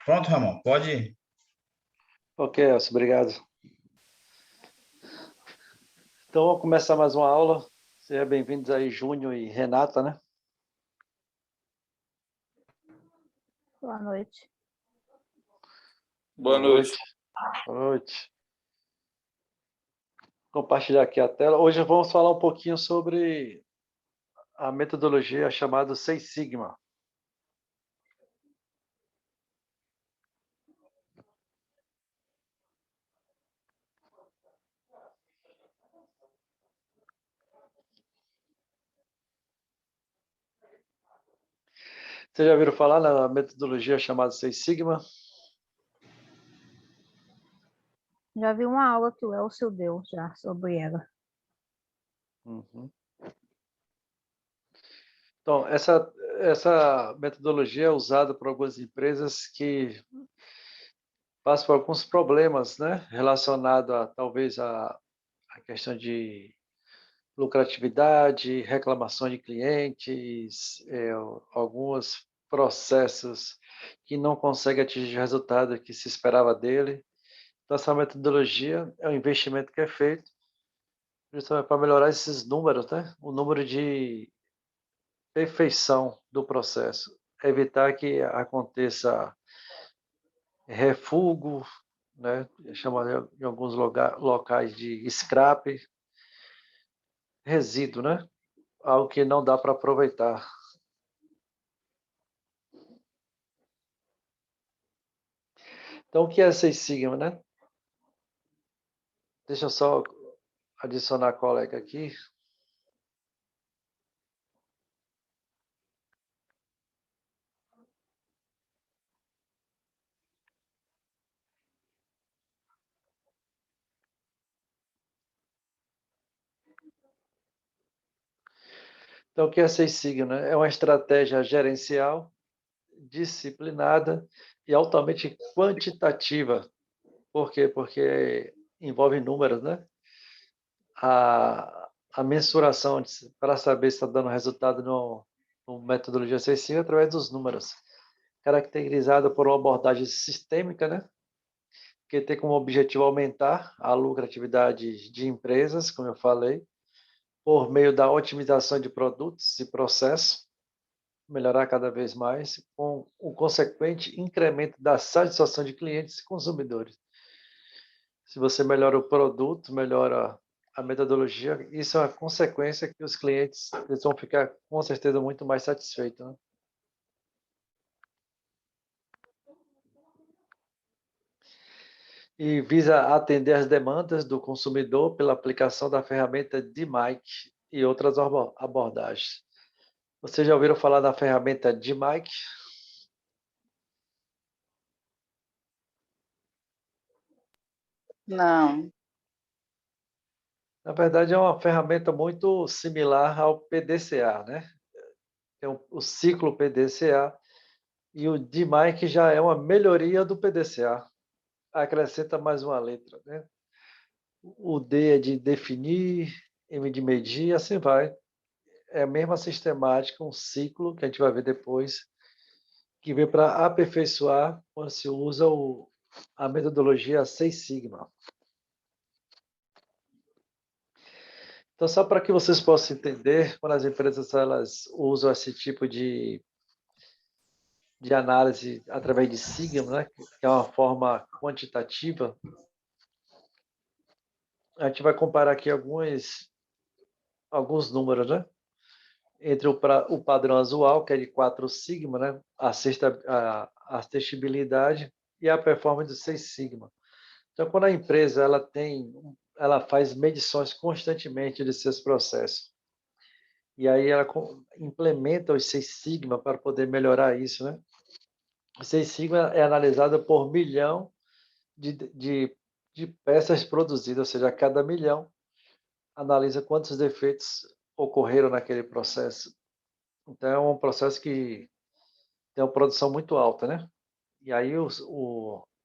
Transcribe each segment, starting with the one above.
Pronto, Ramon, pode ir. Ok, Elcio, obrigado. Então, vamos começar mais uma aula. Sejam bem-vindos aí, Júnior e Renata, né? Boa noite. Boa noite. Boa noite. Compartilhar aqui a tela. Hoje vamos falar um pouquinho sobre a metodologia chamada Seis Sigma. Vocês já ouviram falar na metodologia chamada Seis Sigma? Já vi uma aula que o Elcio deu já sobre ela. Uhum. Então, essa metodologia é usada por algumas empresas que passam por alguns problemas, né, relacionados a talvez a questão de lucratividade, reclamação de clientes, alguns processos que não conseguem atingir o resultado que se esperava dele. Então, essa metodologia é um investimento que é feito justamente para melhorar esses números, né? O número de perfeição do processo, evitar que aconteça refúgio, né? Chama em alguns locais de scrap, resíduo, né? Algo que não dá para aproveitar. Então, o que é Seis Sigma, né? Deixa eu só adicionar a colega aqui. Então, o que é Seis Sigma? É uma estratégia gerencial, disciplinada e altamente quantitativa. Por quê? Porque envolve números, né? A mensuração para saber se está dando resultado no metodologia Seis Sigma é através dos números. Caracterizada por uma abordagem sistêmica, né? Que tem como objetivo aumentar a lucratividade de empresas, como eu falei, por meio da otimização de produtos e processos, melhorar cada vez mais, com o consequente incremento da satisfação de clientes e consumidores. Se você melhora o produto, melhora a metodologia, isso é uma consequência que os clientes eles vão ficar, com certeza, muito mais satisfeitos, né? E visa atender as demandas do consumidor pela aplicação da ferramenta DMAIC e outras abordagens. Vocês já ouviram falar da ferramenta DMAIC? Não. Na verdade, é uma ferramenta muito similar ao PDCA, né? É o ciclo PDCA, e o DMAIC já é uma melhoria do PDCA. Acrescenta mais uma letra, né? O D é de definir, M de medir, assim vai. É a mesma sistemática, um ciclo que a gente vai ver depois, que vem para aperfeiçoar quando se usa a metodologia Seis Sigma. Então, só para que vocês possam entender, quando as empresas elas usam esse tipo de análise através de Sigma, né, que é uma forma quantitativa, a gente vai comparar aqui alguns números, né? Entre o padrão usual, que é de 4 sigma, né? A testabilidade e a performance de 6 sigma. Então, quando a empresa ela faz medições constantemente de seus processos, e aí ela implementa os 6 sigma para poder melhorar isso, né? O 6 sigma é analisado por milhão de peças produzidas, ou seja, a cada milhão analisa quantos defeitos ocorreram naquele processo. Então, é um processo que tem uma produção muito alta, né? E aí,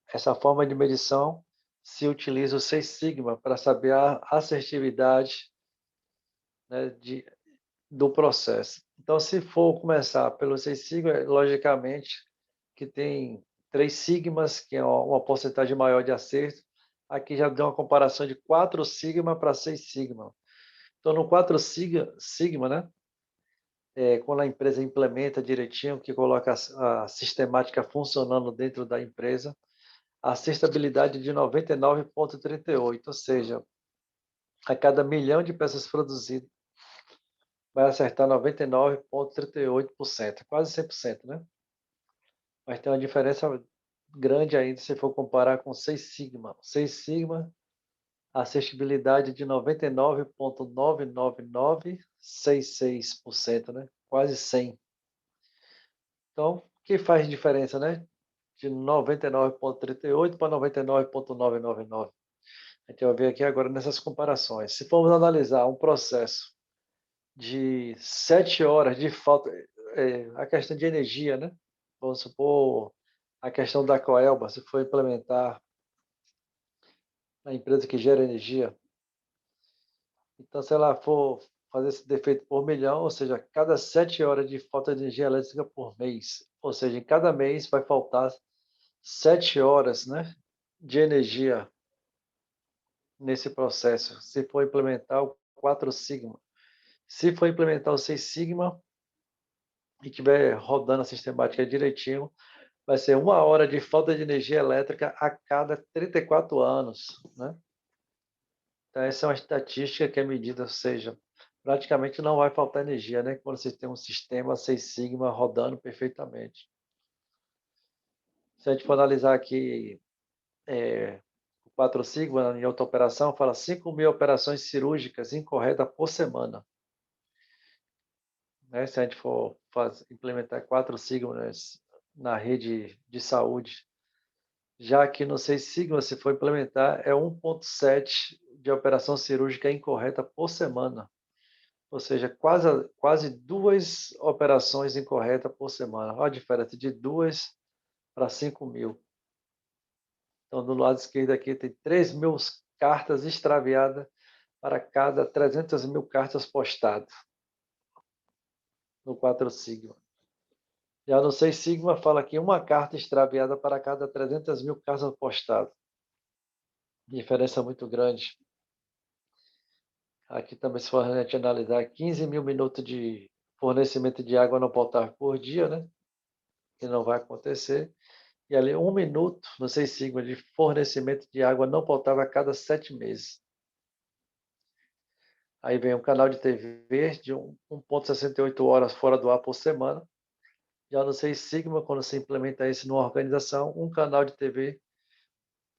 essa forma de medição se utiliza o Seis Sigma para saber a assertividade, né, do processo. Então, se for começar pelo Seis Sigma, logicamente que tem 3 sigmas, que é uma porcentagem maior de acerto. Aqui já deu uma comparação de 4 sigma para 6 sigma. Então, no 4 sigma, né? Quando a empresa implementa direitinho, que coloca a sistemática funcionando dentro da empresa, a acertabilidade de 99,38, ou seja, a cada milhão de peças produzidas, vai acertar 99,38%, quase 100%, né? Mas tem uma diferença grande ainda se for comparar com 6 sigma. 6 sigma, a acertabilidade de 99,99966%, né? Quase 100. Então, o que faz diferença, né? De 99,38 para 99,999. A gente vai ver aqui agora nessas comparações. Se formos analisar um processo de 7 horas de falta, a questão de energia, né? Vamos supor a questão da Coelba, se for implementar a empresa que gera energia. Então, se ela for fazer esse defeito por milhão, ou seja, cada 7 horas de falta de energia elétrica por mês, ou seja, em cada mês vai faltar 7 horas, né, de energia nesse processo, se for implementar o 4 sigma. Se for implementar o 6 sigma e tiver rodando a sistemática direitinho, vai ser 1 hora de falta de energia elétrica a cada 34 anos, né? Então, essa é uma estatística que é medida, ou seja, praticamente não vai faltar energia, né? Quando você tem um sistema 6 sigma rodando perfeitamente. Se a gente for analisar aqui o 4 sigma em outra operação, fala 5.000 operações cirúrgicas incorretas por semana. Né? Se a gente for implementar 4 sigmas na rede de saúde, já que no 6 sigma, se for implementar, é 1,7 de operação cirúrgica incorreta por semana. Ou seja, quase 2 operações incorretas por semana. Olha a diferença de 2 para 5.000. Então, do lado esquerdo aqui tem 3.000 cartas extraviadas para cada 300.000 cartas postadas no 4 sigma. Já no 6 sigma fala que uma carta extraviada para cada 300.000 cartas postadas. Diferença muito grande. Aqui também, se for a gente analisar, 15.000 minutos de fornecimento de água não potável por dia, né? Que não vai acontecer. E ali 1 minuto, no 6 sigma, de fornecimento de água não potável a cada 7 meses. Aí vem um canal de TV de 1,68 horas fora do ar por semana. Já no 6 sigma, quando se implementa isso numa organização, um canal de TV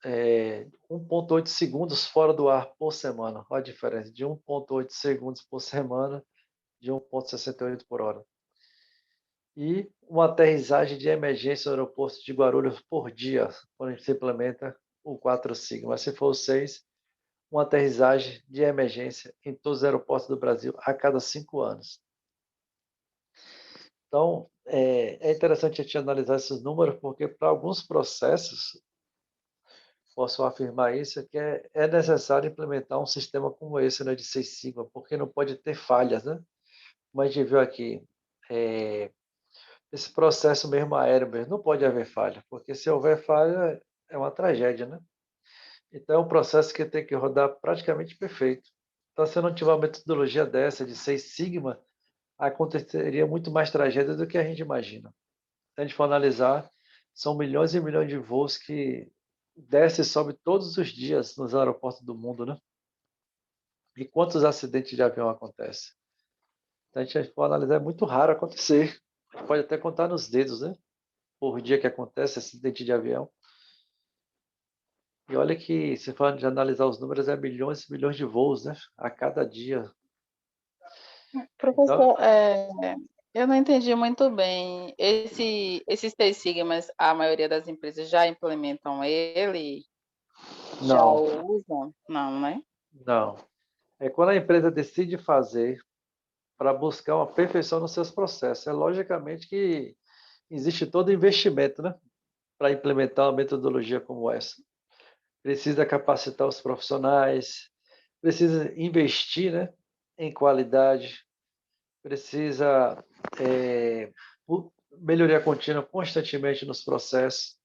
1,8 segundos fora do ar por semana. Olha a diferença, de 1,8 segundos por semana, de 1,68 por hora. E uma aterrissagem de emergência no aeroporto de Guarulhos por dia, quando a gente implementa o 4 sigma. Se for o 6, uma aterrissagem de emergência em todos os aeroportos do Brasil a cada 5 anos. Então, é interessante a gente analisar esses números, porque para alguns processos, posso afirmar isso, que é necessário implementar um sistema como esse, né, de 6 sigma, porque não pode ter falhas, né? Como a gente viu aqui, esse processo mesmo aéreo mesmo, não pode haver falha, porque se houver falha, é uma tragédia, né? Então, é um processo que tem que rodar praticamente perfeito. Então, se não tiver uma metodologia dessa, de 6 sigma, aconteceria muito mais tragédia do que a gente imagina. Se a gente for analisar, são milhões e milhões de voos que desce e sobe todos os dias nos aeroportos do mundo, né? E quantos acidentes de avião acontecem? Então, a gente for analisar, é muito raro acontecer. A gente pode até contar nos dedos, né? Por dia que acontece acidente de avião. E olha que, se for analisar os números, é milhões e milhões de voos, né? A cada dia. Então, Professor, eu não entendi muito bem. Esses 6 sigmas, a maioria das empresas já implementam ele? Já não, usam? Não, né? não. É quando a empresa decide fazer para buscar uma perfeição nos seus processos. É logicamente que existe todo investimento, né? Para implementar uma metodologia como essa. Precisa capacitar os profissionais, precisa investir, né, em qualidade, precisa melhoria contínua constantemente nos processos.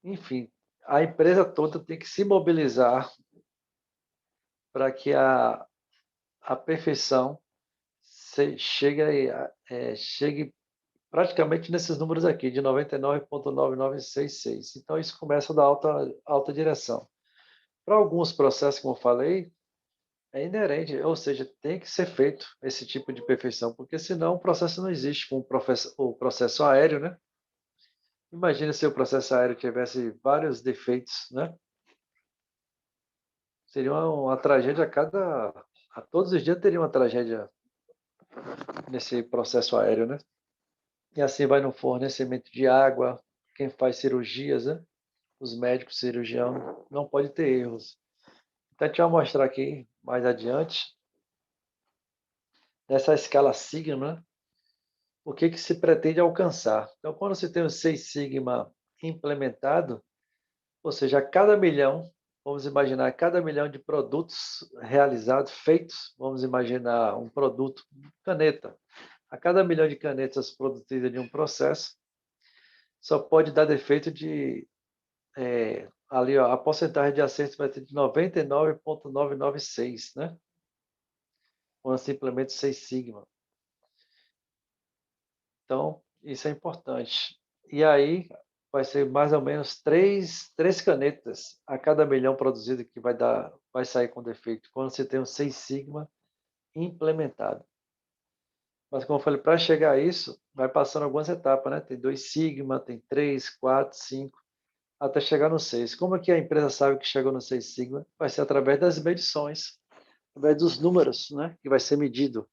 Enfim, a empresa toda tem que se mobilizar para que a perfeição chegue praticamente nesses números aqui, de 99,9966. Então, isso começa da alta direção. Para alguns processos, como eu falei, é inerente, ou seja, tem que ser feito esse tipo de perfeição, porque senão o processo não existe, como o processo aéreo, né? Imagina se o processo aéreo tivesse vários defeitos, né? Seria uma tragédia a todos os dias teria uma tragédia nesse processo aéreo, né? E assim vai no fornecimento de água, quem faz cirurgias, né? Os médicos cirurgião não pode ter erros. Então, a gente vai mostrar aqui mais adiante, nessa escala Sigma, né? O que se pretende alcançar. Então, quando você tem o 6 Sigma implementado, ou seja, a cada milhão, vamos imaginar, a cada milhão de produtos realizados, feitos, vamos imaginar um produto, caneta, a cada milhão de canetas produzidas de um processo, só pode dar defeito de, ali ó, a porcentagem de acerto vai ser de 99,996, né? Quando se implementa o 6 Sigma. Então, isso é importante. E aí, vai ser mais ou menos três canetas a cada milhão produzido que vai sair com defeito, quando você tem um 6 Sigma implementado. Mas, como eu falei, para chegar a isso, vai passando algumas etapas, né? Tem 2 Sigma, tem 3, 4, 5, até chegar no 6. Como é que a empresa sabe que chegou no 6 Sigma? Vai ser através das medições, através dos números, né? Que vai ser medido.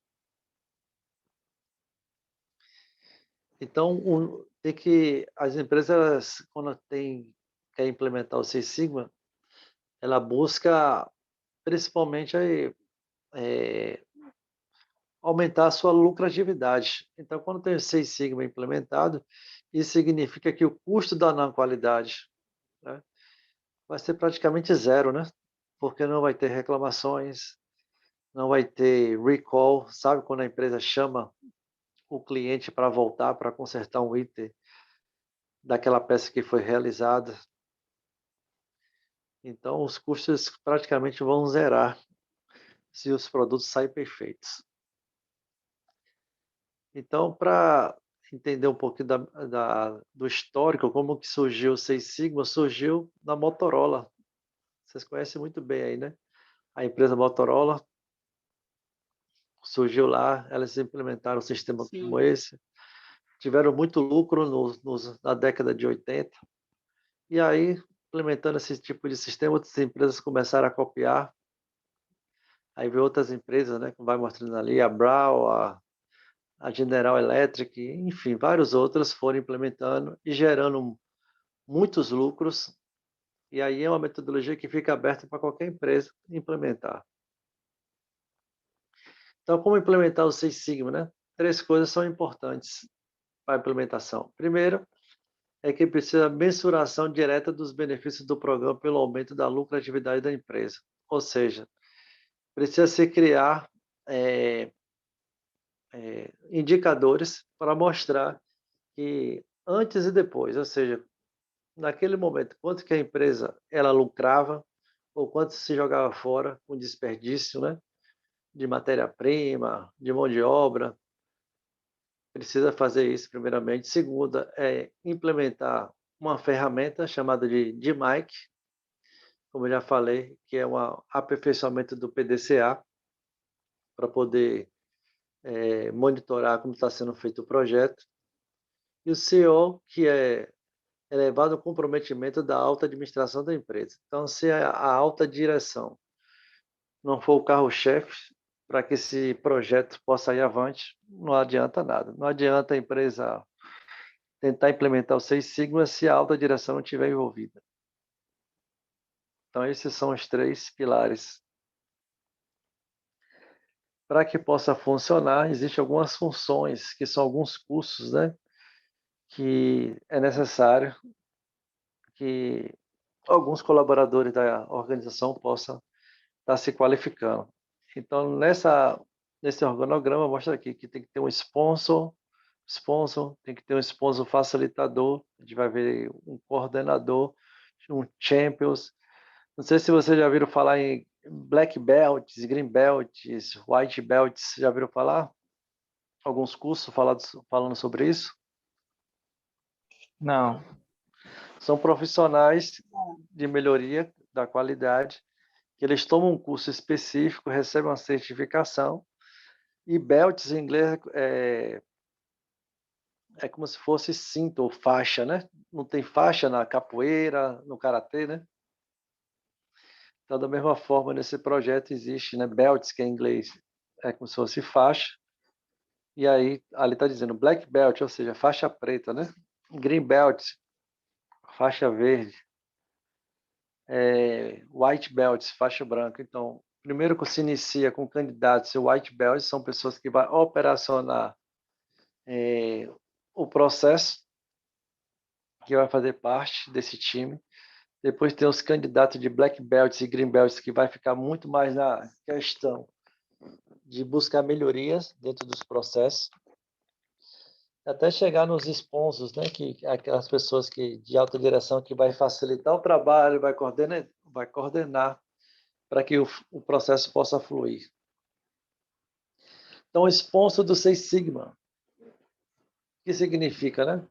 Então, tem que as empresas, quando quer implementar o Six Sigma, ela busca principalmente aumentar a sua lucratividade. Então, quando tem o Six Sigma implementado, isso significa que o custo da não qualidade, né, vai ser praticamente zero, né? Porque não vai ter reclamações, não vai ter recall, sabe quando a empresa chama o cliente para voltar para consertar um item daquela peça que foi realizada. Então, os custos praticamente vão zerar se os produtos saírem perfeitos. Então, para entender um pouquinho do histórico, como que surgiu o Seis Sigma, surgiu na Motorola. Vocês conhecem muito bem aí, né? A empresa Motorola surgiu lá, elas implementaram um sistema como Sim. esse, tiveram muito lucro na década de 80, e aí, implementando esse tipo de sistema, outras empresas começaram a copiar. Aí veio outras empresas, né, que vai mostrando ali, a Brau, a General Electric, enfim, vários outros foram implementando e gerando muitos lucros. E aí é uma metodologia que fica aberta para qualquer empresa implementar. Então, como implementar o Six Sigma, né? Três coisas são importantes para a implementação. Primeiro, é que precisa mensuração direta dos benefícios do programa pelo aumento da lucratividade da empresa. Ou seja, precisa se criar indicadores para mostrar que antes e depois, ou seja, naquele momento, quanto que a empresa ela lucrava ou quanto se jogava fora com desperdício, né, de matéria-prima, de mão de obra. Precisa fazer isso primeiramente. Segunda é implementar uma ferramenta chamada de DMAIC, como eu já falei, que é um aperfeiçoamento do PDCA para poder monitorar como está sendo feito o projeto. E o CO, que é elevado ao comprometimento da alta administração da empresa. Então, se a alta direção não for o carro-chefe para que esse projeto possa ir avante, não adianta nada. Não adianta a empresa tentar implementar o Seis Sigma se a alta direção não estiver envolvida. Então, esses são os três pilares. Para que possa funcionar, existem algumas funções, que são alguns cursos, né, que é necessário que alguns colaboradores da organização possam estar se qualificando. Então, nesse organograma, mostra aqui que tem que ter um sponsor, sponsor, tem que ter um sponsor facilitador, a gente vai ver um coordenador, um champions. Não sei se vocês já viram falar em black belts, green belts, white belts, já viram falar? Alguns cursos falando sobre isso? Não. São profissionais de melhoria da qualidade, que eles tomam um curso específico, recebem uma certificação, e belts em inglês é como se fosse cinto ou faixa, né? Não tem faixa na capoeira, no karatê, né? Então, da mesma forma, nesse projeto existe, né? Belts, que é em inglês, é como se fosse faixa. E aí, ali está dizendo black belt, ou seja, faixa preta, né? Green belt, faixa verde. White belt, faixa branca. Então, primeiro que se inicia com candidatos, o white belt são pessoas que vão operacionar o processo, que vai fazer parte desse time. Depois tem os candidatos de black belts e green belts, que vai ficar muito mais na questão de buscar melhorias dentro dos processos, até chegar nos sponsors, né, que aquelas pessoas de alta direção que vai facilitar o trabalho, vai coordenar para que o processo possa fluir. Então, o sponsor do Six Sigma, o que significa, né?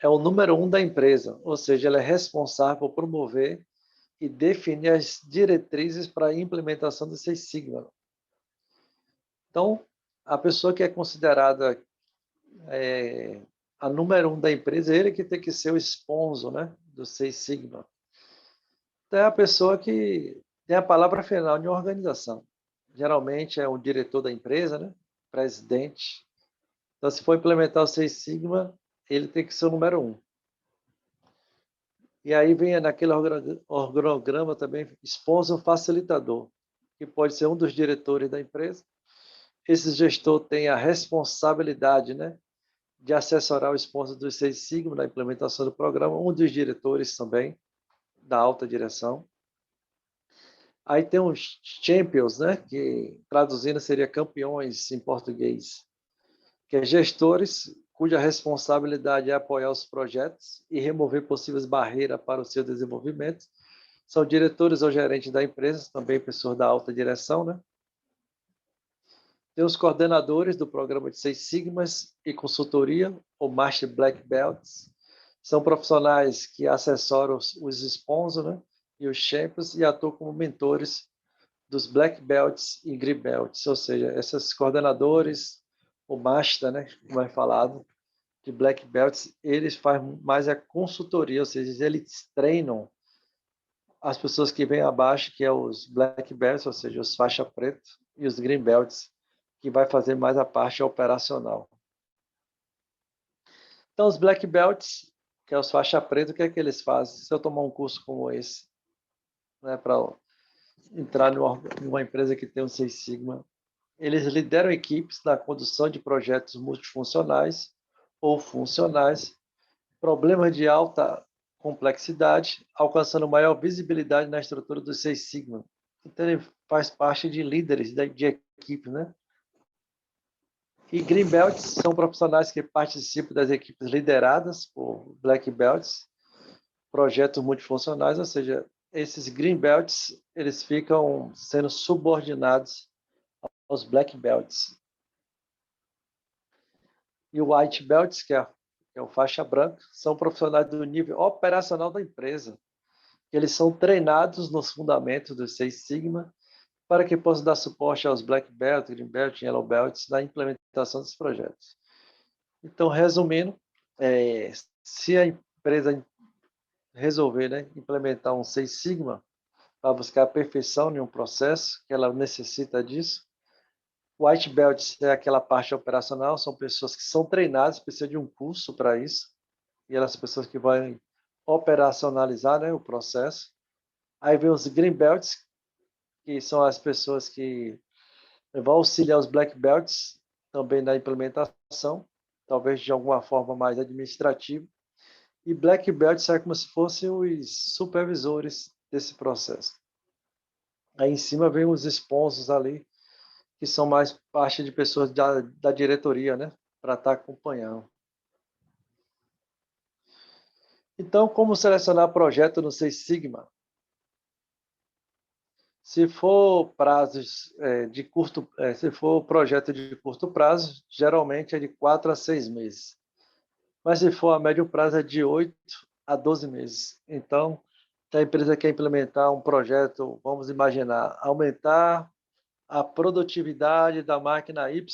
É o número 1 da empresa, ou seja, ele é responsável por promover e definir as diretrizes para a implementação do Six Sigma. Então, a pessoa que é considerada a número 1 da empresa, ele que tem que ser o sponsor, né, do Six Sigma. Então, é a pessoa que tem a palavra final de uma organização. Geralmente é o diretor da empresa, né, presidente. Então, se for implementar o Six Sigma, ele tem que ser o número 1. E aí vem naquele organograma também, sponsor facilitador, que pode ser um dos diretores da empresa. Esse gestor tem a responsabilidade, né, de assessorar o sponsor do Six Sigma na implementação do programa, um dos diretores também, da alta direção. Aí tem os champions, né, que traduzindo seria campeões em português, que é gestores cuja responsabilidade é apoiar os projetos e remover possíveis barreiras para o seu desenvolvimento. São diretores ou gerentes da empresa, também pessoas da alta direção, né? Tem os coordenadores do programa de Six Sigmas e consultoria, ou Master Black Belts. São profissionais que assessoram os sponsors, né, e os champions e atuam como mentores dos Black Belts e Green Belts, ou seja, esses coordenadores, o Master, né, como é falado, de Black Belts, eles fazem mais a consultoria, ou seja, eles treinam as pessoas que vêm abaixo, que é os Black Belts, ou seja, os faixa preta, e os Green Belts, que vai fazer mais a parte operacional. Então, os Black Belts, que é os faixa preta, o que é que eles fazem? Se eu tomar um curso como esse, né, para entrar numa empresa que tem um Six Sigma, eles lideram equipes na condução de projetos multifuncionais ou funcionais, problemas de alta complexidade, alcançando maior visibilidade na estrutura do Six Sigma. Então, ele faz parte de líderes de equipe, né? E Green Belts são profissionais que participam das equipes lideradas por Black Belts, projetos multifuncionais, ou seja, esses Green Belts, eles ficam sendo subordinados aos Black Belts. E o White Belts, que é o faixa branca, são profissionais do nível operacional da empresa. Eles são treinados nos fundamentos do Six Sigma para que possam dar suporte aos Black Belts, Green Belts e Yellow Belts na implementação dos projetos. Então, resumindo, se a empresa resolver, né, implementar um Six Sigma para buscar a perfeição em um processo, que ela necessita disso, White Belt é aquela parte operacional, são pessoas que são treinadas, precisam de um curso para isso, e elas são pessoas que vão operacionalizar, né, o processo. Aí vem os Green Belts, que são as pessoas que vão auxiliar os Black Belts também na implementação, talvez de alguma forma mais administrativa. E Black Belts é como se fossem os supervisores desse processo. Aí em cima vem os sponsors ali, que são mais parte de pessoas da diretoria, né, para estar acompanhando. Então, como selecionar projeto no Six Sigma? Se for prazos de curto, se for projeto de curto prazo, geralmente é de 4 a 6 meses. Mas se for a médio prazo é de 8 a 12 meses. Então, se a empresa quer implementar um projeto, vamos imaginar, aumentar a produtividade da máquina Y,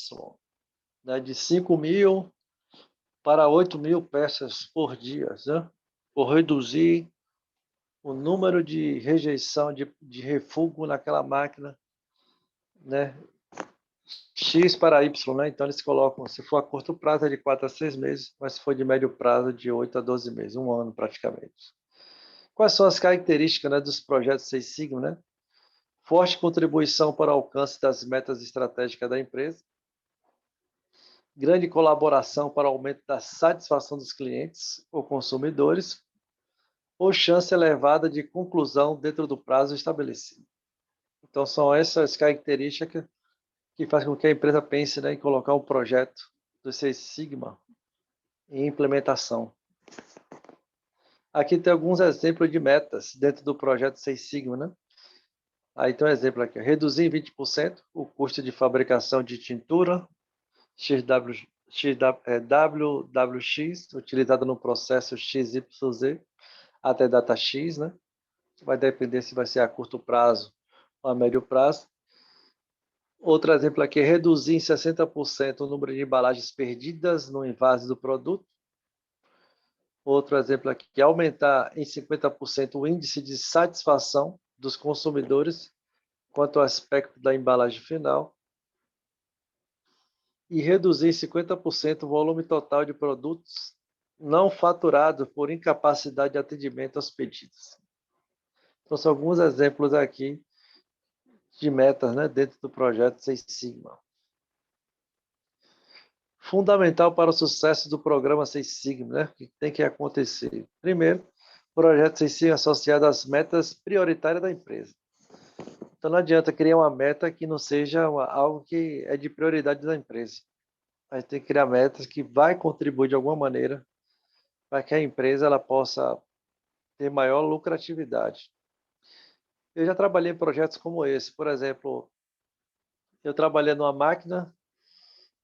né, de 5.000 para 8.000 peças por dia, né? Por reduzir o número de rejeição de refúgio naquela máquina, né? X para Y, né? Então eles colocam, se for a curto prazo é de 4 a 6 meses, mas se for de médio prazo de 8 a 12 meses, um ano praticamente. Quais são as características, né, dos projetos Seis Sigma, né? Forte contribuição para o alcance das metas estratégicas da empresa, grande colaboração para o aumento da satisfação dos clientes ou consumidores, ou chance elevada de conclusão dentro do prazo estabelecido. Então, são essas características que fazem com que a empresa pense, né, em colocar um projeto do Seis Sigma em implementação. Aqui tem alguns exemplos de metas dentro do projeto Seis Sigma, né? Aí tem um exemplo aqui: reduzir em 20% o custo de fabricação de tintura WWX, utilizada no processo XYZ, até data X, né? Vai depender se vai ser a curto prazo ou a médio prazo. Outro exemplo aqui é reduzir em 60% o número de embalagens perdidas no invase do produto. Outro exemplo aqui é aumentar em 50% o índice de satisfação dos consumidores quanto ao aspecto da embalagem final. E reduzir em 50% o volume total de produtos não faturados por incapacidade de atendimento aos pedidos. Então, são alguns exemplos aqui de metas, né, dentro do projeto Seis Sigma. Fundamental para o sucesso do programa Seis Sigma, né, que tem que acontecer. Primeiro, o projeto Seis Sigma associado às metas prioritárias da empresa. Então, não adianta criar uma meta que não seja algo que é de prioridade da empresa. A gente tem que criar metas que vai contribuir de alguma maneira para que a empresa ela possa ter maior lucratividade. Eu já trabalhei em projetos como esse. Por exemplo, eu trabalhei numa máquina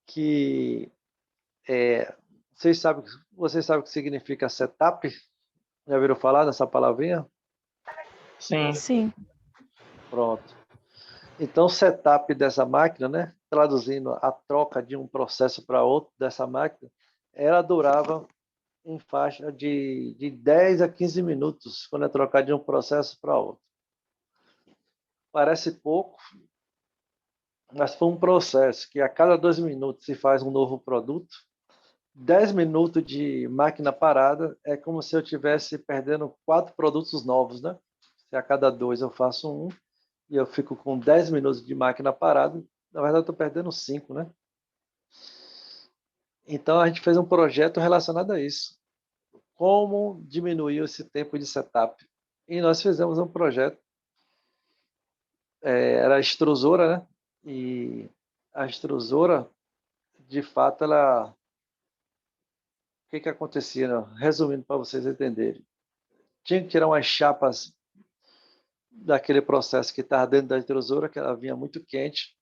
que vocês sabem o que significa setup? Já viram falar dessa palavrinha? Sim. Sim. Pronto. Então, o setup dessa máquina, né, traduzindo a troca de um processo para outro dessa máquina, ela durava em faixa de 10 a 15 minutos quando é trocar de um processo para outro. Parece pouco, mas foi um processo que a cada 2 minutos se faz um novo produto. 10 minutos de máquina parada é como se eu estivesse perdendo 4 produtos novos, né? Se a cada 2 eu faço um e eu fico com 10 minutos de máquina parada, na verdade eu estou perdendo 5, né? Então a gente fez um projeto relacionado a isso. Como diminuir esse tempo de setup? E nós fizemos um projeto, era a extrusora, né? E a extrusora, de fato, o que acontecia, né? Resumindo para vocês entenderem, tinha que tirar umas chapas daquele processo que estava dentro da extrusora, que ela vinha muito quente,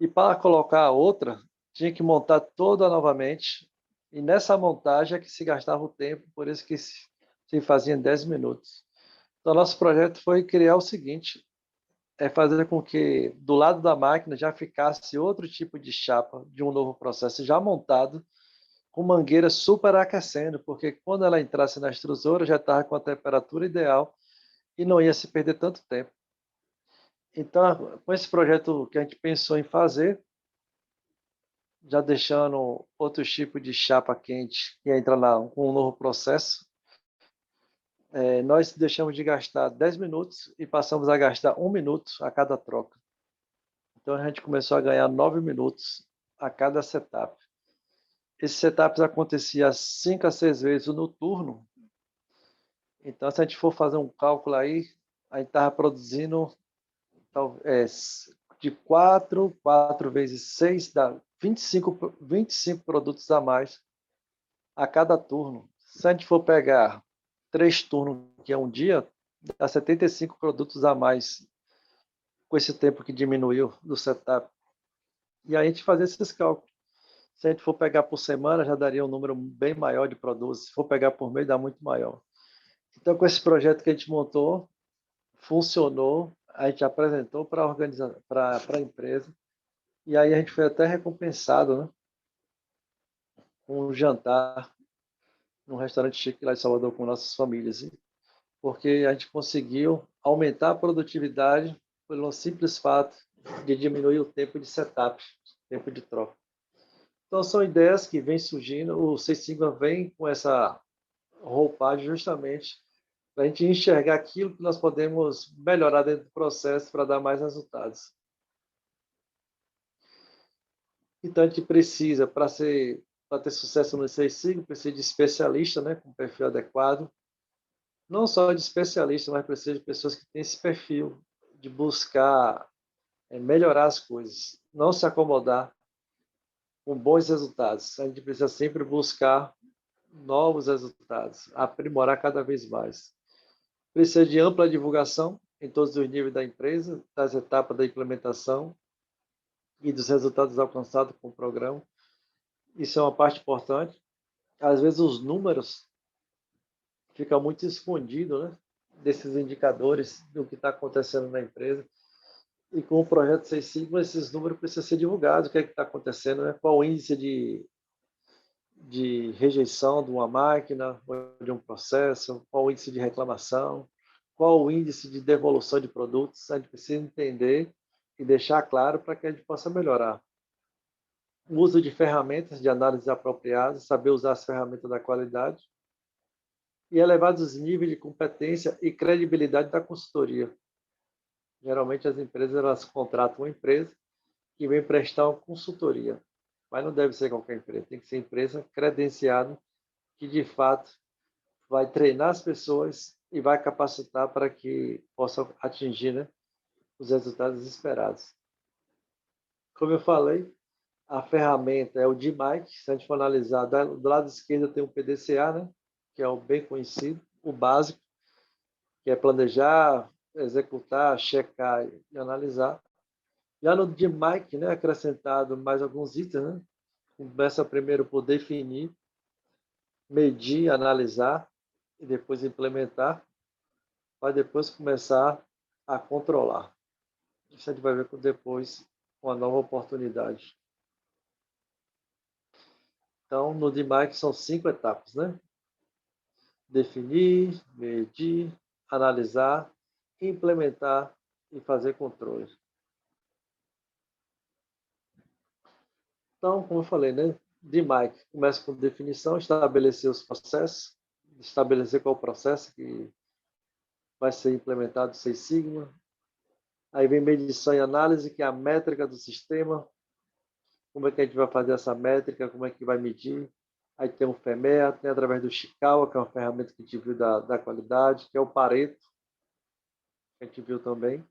e para colocar a outra, tinha que montar toda novamente, e nessa montagem é que se gastava o tempo, por isso que se fazia em 10 minutos. Então, nosso projeto foi criar o seguinte, fazer com que do lado da máquina já ficasse outro tipo de chapa de um novo processo já montado, com mangueira superaquecendo, porque quando ela entrasse na extrusora já estava com a temperatura ideal e não ia se perder tanto tempo. Então, com esse projeto que a gente pensou em fazer, já deixando outro tipo de chapa quente que entra com um novo processo, nós deixamos de gastar 10 minutos e passamos a gastar 1 minuto a cada troca. Então, a gente começou a ganhar 9 minutos a cada setup. Esses setups aconteciam 5 a 6 vezes no turno. Então, se a gente for fazer um cálculo aí, a gente estava produzindo de 4 vezes 6, dá 25 produtos a mais a cada turno. Se a gente for pegar 3 turnos, que é um dia, dá 75 produtos a mais com esse tempo que diminuiu do setup. E aí a gente fazia esses cálculos. Se a gente for pegar por semana, já daria um número bem maior de produtos. Se for pegar por mês, dá muito maior. Então, com esse projeto que a gente montou, funcionou, a gente apresentou para a empresa, e aí a gente foi até recompensado, né, com um jantar num restaurante chique lá de Salvador com nossas famílias, porque a gente conseguiu aumentar a produtividade pelo simples fato de diminuir o tempo de setup, tempo de troca. Então, são ideias que vêm surgindo, o Seis Sigma vem com essa roupagem justamente para a gente enxergar aquilo que nós podemos melhorar dentro do processo para dar mais resultados. Então, a gente precisa, para ter sucesso no Seis Sigma, precisa de especialista, né, com perfil adequado. Não só de especialista, mas precisa de pessoas que têm esse perfil de buscar melhorar as coisas, não se acomodar com bons resultados. A gente precisa sempre buscar novos resultados, aprimorar cada vez mais. Precisa de ampla divulgação em todos os níveis da empresa, das etapas da implementação e dos resultados alcançados com o programa. Isso é uma parte importante. Às vezes os números ficam muito escondidos, né, desses indicadores do que está acontecendo na empresa. E com o projeto Seis Sigma, esses números precisam ser divulgados, o que é que está acontecendo, né? Qual o índice de rejeição de uma máquina ou de um processo, qual o índice de reclamação, qual o índice de devolução de produtos. A gente precisa entender e deixar claro para que a gente possa melhorar. O uso de ferramentas de análise apropriadas, saber usar as ferramentas da qualidade e elevar os níveis de competência e credibilidade da consultoria. Geralmente as empresas elas contratam uma empresa que vem prestar uma consultoria, mas não deve ser qualquer empresa, tem que ser empresa credenciada que de fato vai treinar as pessoas e vai capacitar para que possam atingir, né, os resultados esperados. Como eu falei, a ferramenta é o DMAIC. Se a gente for analisar, do lado esquerdo tem o PDCA, né, que é o bem conhecido, o básico, que é planejar, executar, checar e analisar. Já no DMAIC, né, acrescentado mais alguns itens, né, começa primeiro por definir, medir, analisar e depois implementar, para depois começar a controlar. Isso a gente vai ver depois uma nova oportunidade. Então, no DMAIC são 5 etapas, né? Definir, medir, analisar, implementar e fazer controle. Então, como eu falei, né? DMAIC começa com definição, estabelecer os processos, estabelecer qual o processo que vai ser implementado Seis Sigma. Aí vem medição e análise, que é a métrica do sistema. Como é que a gente vai fazer essa métrica, como é que vai medir. Aí tem o FEMEA, tem através do Chicago, que é uma ferramenta que a gente viu da qualidade, que é o Pareto, que a gente viu também.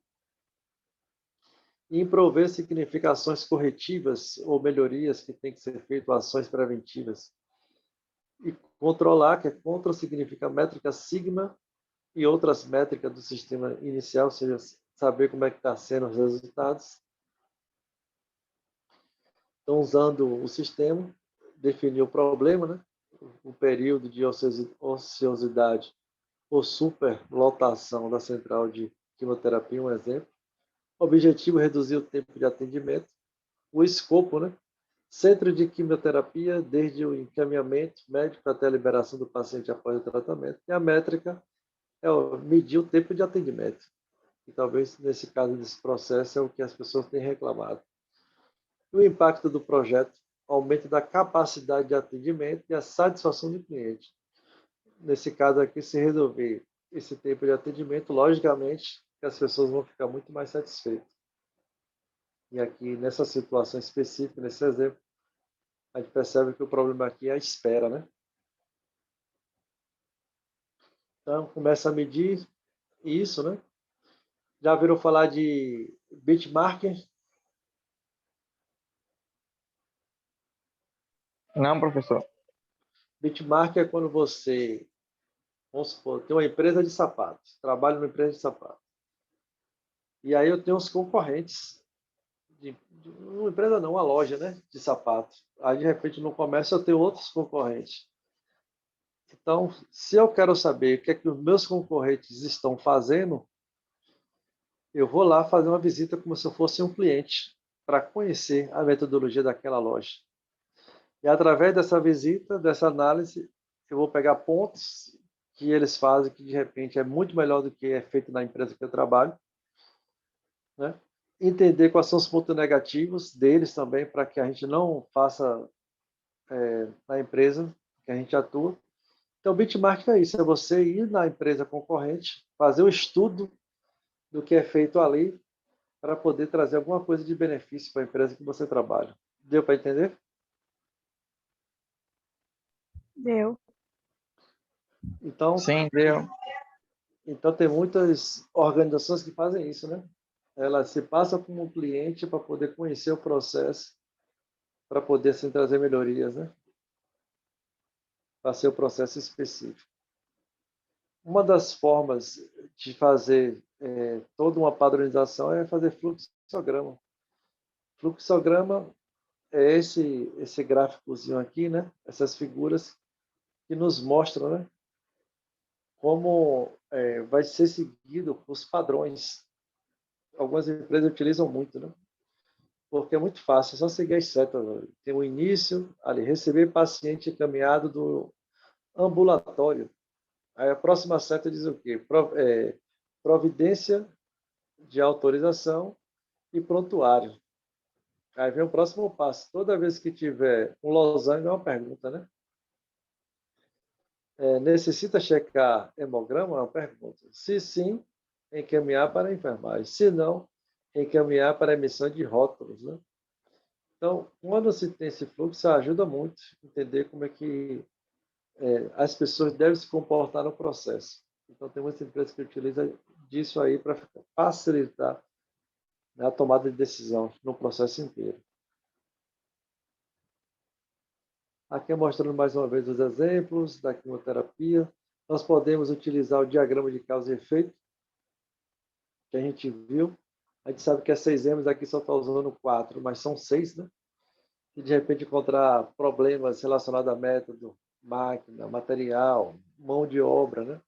E em prover significações corretivas ou melhorias que tem que ser feitas, ações preventivas. E controlar, que é control, significa métrica sigma e outras métricas do sistema inicial, ou seja, saber como é que está sendo os resultados. Então, usando o sistema, definir o problema, né? O período de ociosidade ou superlotação da central de quimioterapia, um exemplo. Objetivo, reduzir o tempo de atendimento. O escopo, né? Centro de quimioterapia, desde o encaminhamento médico até a liberação do paciente após o tratamento. E a métrica é medir o tempo de atendimento. E talvez, nesse caso desse processo, é o que as pessoas têm reclamado. O impacto do projeto, aumento da capacidade de atendimento e a satisfação do cliente. Nesse caso aqui, se resolver esse tempo de atendimento, logicamente, que as pessoas vão ficar muito mais satisfeitas. E aqui, nessa situação específica, nesse exemplo, a gente percebe que o problema aqui é a espera, né? Então, começa a medir isso, né? Já viram falar de benchmarking? Não, professor. Benchmark é quando você Vamos supor, eu tenho uma empresa de sapatos, trabalho numa empresa de sapatos. E aí eu tenho os concorrentes de uma empresa não, uma loja, né, de sapatos. Aí de repente no comércio eu tenho outros concorrentes. Então, se eu quero saber o que é que os meus concorrentes estão fazendo, eu vou lá fazer uma visita como se eu fosse um cliente, para conhecer a metodologia daquela loja. E através dessa visita, dessa análise, eu vou pegar pontos que eles fazem que de repente é muito melhor do que é feito na empresa que eu trabalho, né? Entender quais são os pontos negativos deles também, para que a gente não faça na empresa que a gente atua. Então, o benchmark é isso, é você ir na empresa concorrente, fazer o estudo do que é feito ali, para poder trazer alguma coisa de benefício para a empresa que você trabalha. Deu para entender? Deu. Então, Sim, deu. então tem muitas organizações que fazem isso, né? Ela se passa como um cliente para poder conhecer o processo, para poder assim, trazer melhorias, né? Para ser o processo específico. Uma das formas de fazer toda uma padronização é fazer fluxograma. Fluxograma é esse gráficozinho aqui, né? Essas figuras que nos mostram, né? Como vai ser seguido os padrões. Algumas empresas utilizam muito, né? Porque é muito fácil, é só seguir as setas. Tem o início, ali, receber paciente encaminhado do ambulatório. Aí a próxima seta diz o quê? Providência de autorização e prontuário. Aí vem o próximo passo. Toda vez que tiver um losango, é uma pergunta, né? Necessita checar hemograma? É uma pergunta. Se sim, encaminhar para a enfermagem. Se não, encaminhar para a emissão de rótulos, né? Então, quando se tem esse fluxo, ajuda muito a entender como é que as pessoas devem se comportar no processo. Então, tem muitas empresas que utilizam disso aí para facilitar, né, a tomada de decisão no processo inteiro. Aqui mostrando mais uma vez os exemplos da quimioterapia. Nós podemos utilizar o diagrama de causa e efeito, que a gente viu. A gente sabe que as 6M's aqui só está usando 4, mas são 6, né? E de repente encontrar problemas relacionados a método, máquina, material, mão de obra, né?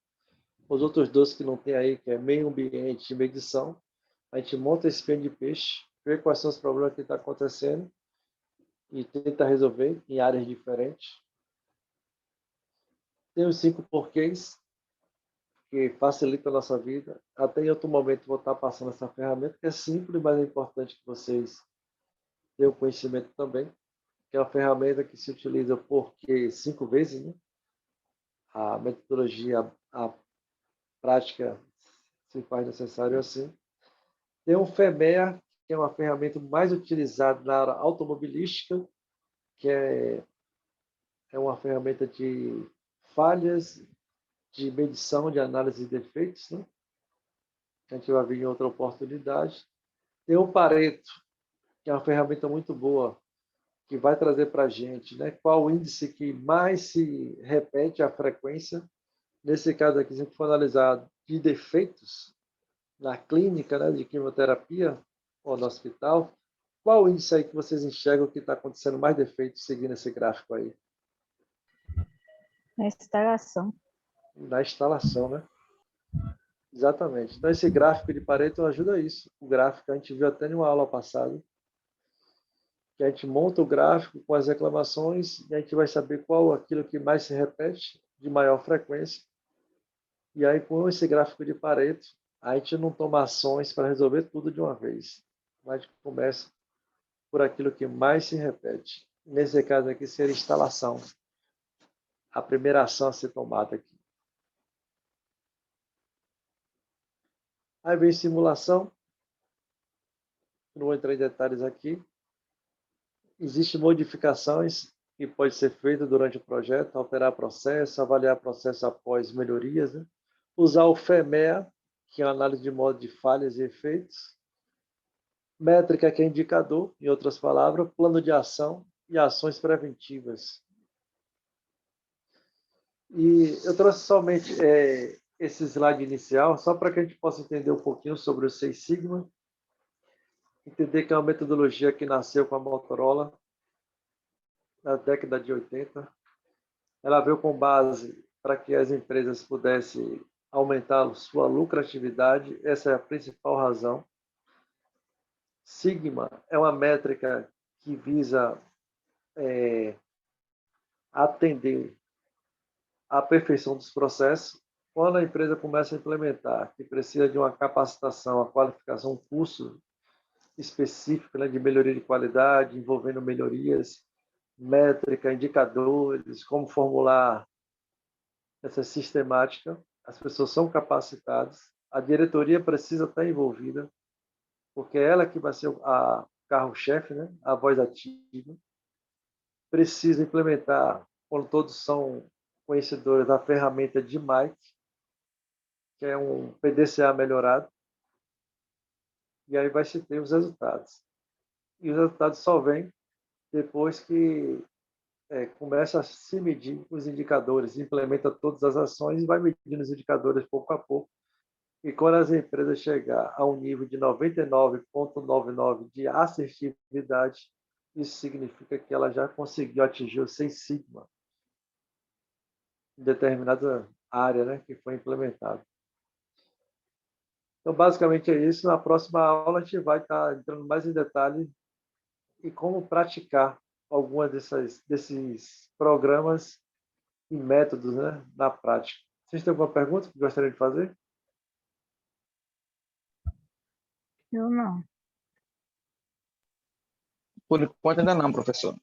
Os outros dois que não tem aí, que é meio ambiente e medição, a gente monta esse pêndulo de peixe, vê quais são os problemas que estão acontecendo e tenta resolver em áreas diferentes. Tem os 5 porquês, que facilita a nossa vida. Até em outro momento vou estar passando essa ferramenta, que é simples, mas é importante que vocês tenham conhecimento também, que é uma ferramenta que se utiliza porque 5 vezes, né? A metodologia, a prática se faz necessário assim. Tem um FEMEA, que é uma ferramenta mais utilizada na área automobilística, que é uma ferramenta de falhas, de medição, de análise de defeitos, né? Que a gente vai ver em outra oportunidade. Tem o Pareto, que é uma ferramenta muito boa, que vai trazer para a gente, né, qual o índice que mais se repete a frequência. Nesse caso aqui, se a gente for analisar de defeitos na clínica, né, de quimioterapia ou no hospital, qual o índice aí que vocês enxergam que está acontecendo mais defeitos seguindo esse gráfico aí? Na instalação. Na instalação, né? Exatamente. Então, esse gráfico de Pareto ajuda a isso. O gráfico a gente viu até em uma aula passada, que a gente monta o gráfico com as reclamações e a gente vai saber qual aquilo que mais se repete, de maior frequência. E aí, com esse gráfico de Pareto, a gente não toma ações para resolver tudo de uma vez. A gente começa por aquilo que mais se repete. Nesse caso aqui, seria instalação. A primeira ação a ser tomada aqui. Aí vem simulação. Não vou entrar em detalhes aqui. Existem modificações que podem ser feitas durante o projeto, alterar processo, avaliar processo após melhorias, né? Usar o FEMEA, que é a análise de modo de falhas e efeitos. Métrica, que é indicador, em outras palavras, plano de ação e ações preventivas. E eu trouxe somente esse slide inicial, só para que a gente possa entender um pouquinho sobre o Seis Sigma, entender que é uma metodologia que nasceu com a Motorola na década de 80. Ela veio com base para que as empresas pudessem aumentar sua lucratividade, essa é a principal razão. Sigma é uma métrica que visa atender à perfeição dos processos. Quando a empresa começa a implementar, que precisa de uma capacitação, uma qualificação, um curso específico, né, de melhoria de qualidade, envolvendo melhorias, métrica, indicadores, como formular essa sistemática, as pessoas são capacitadas, a diretoria precisa estar envolvida, porque é ela que vai ser a carro-chefe, né, a voz ativa, precisa implementar, quando todos são conhecedores da ferramenta de Mike, que é um PDCA melhorado, e aí vai se ter os resultados. E os resultados só vêm depois que começa a se medir os indicadores, implementa todas as ações e vai medindo os indicadores pouco a pouco. E quando as empresas chegar a um nível de 99,99 de assertividade, isso significa que ela já conseguiu atingir o Seis Sigma em determinada área, né, que foi implementada. Então, basicamente é isso. Na próxima aula, a gente vai estar entrando mais em detalhe em como praticar algumas desses programas e métodos, né, na prática. Vocês têm alguma pergunta que gostariam de fazer? Eu não. Por enquanto ainda não, professor.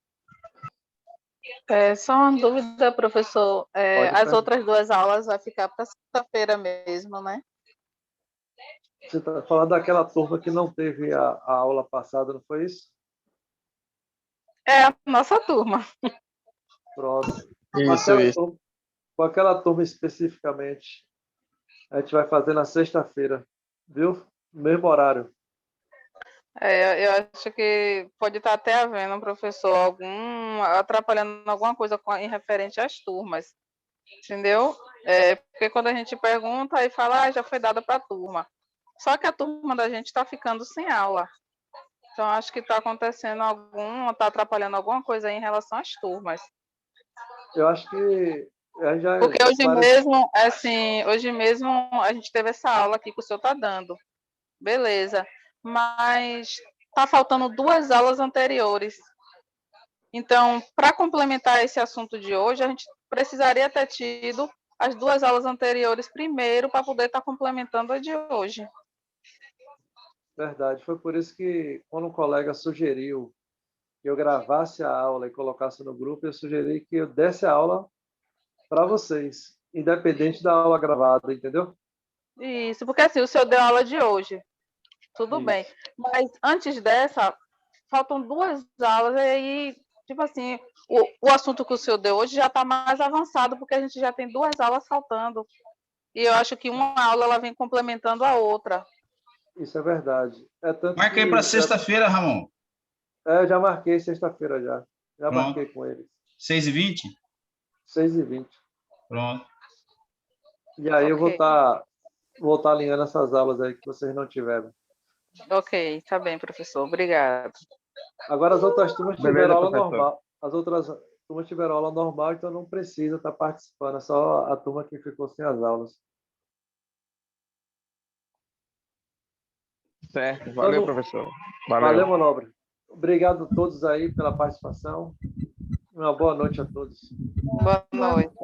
Só uma dúvida, professor. Pode As perguntar. outras duas aulas vai ficar para sexta-feira mesmo, né? Você está falando daquela turma que não teve a aula passada, não foi isso? É a nossa turma. Pronto. Isso. Com aquela turma especificamente, a gente vai fazer na sexta-feira, viu? No mesmo horário. Eu acho que pode estar até havendo, professor, atrapalhando alguma coisa em referente às turmas, entendeu? Porque quando a gente pergunta, aí fala, já foi dada para a turma. Só que a turma da gente está ficando sem aula. Então, acho que está acontecendo está atrapalhando alguma coisa aí em relação às turmas. Eu acho que já Porque esclareci. hoje mesmo a gente teve essa aula aqui que o senhor está dando. Beleza. Mas está faltando duas aulas anteriores. Então, para complementar esse assunto de hoje, a gente precisaria ter tido as duas aulas anteriores primeiro para poder estar complementando a de hoje. Verdade. Foi por isso que, quando um colega sugeriu que eu gravasse a aula e colocasse no grupo, eu sugeri que eu desse a aula para vocês, independente da aula gravada, entendeu? Isso, porque assim, o senhor deu aula de hoje. Tudo Isso. bem. Mas antes dessa, faltam duas aulas, e aí, tipo assim, o assunto que o senhor deu hoje já está mais avançado, porque a gente já tem duas aulas faltando. E eu acho que uma aula ela vem complementando a outra. Isso é verdade. Tanto Marquei que para sexta-feira, Ramon. eu já marquei sexta-feira já. Já Pronto. marquei com eles. 6h20? 6h20. Pronto. E aí eu Ok. vou estar alinhando essas aulas aí que vocês não tiveram. Ok, tá bem, professor. Obrigado. Agora as outras turmas Beleza, tiveram aula professor. normal. As outras turmas tiveram aula normal, então não precisa estar participando. É só a turma que ficou sem as aulas. Certo. Valeu, Então, professor. valeu, Manobre. Obrigado a todos aí pela participação. Uma boa noite a todos. Boa noite.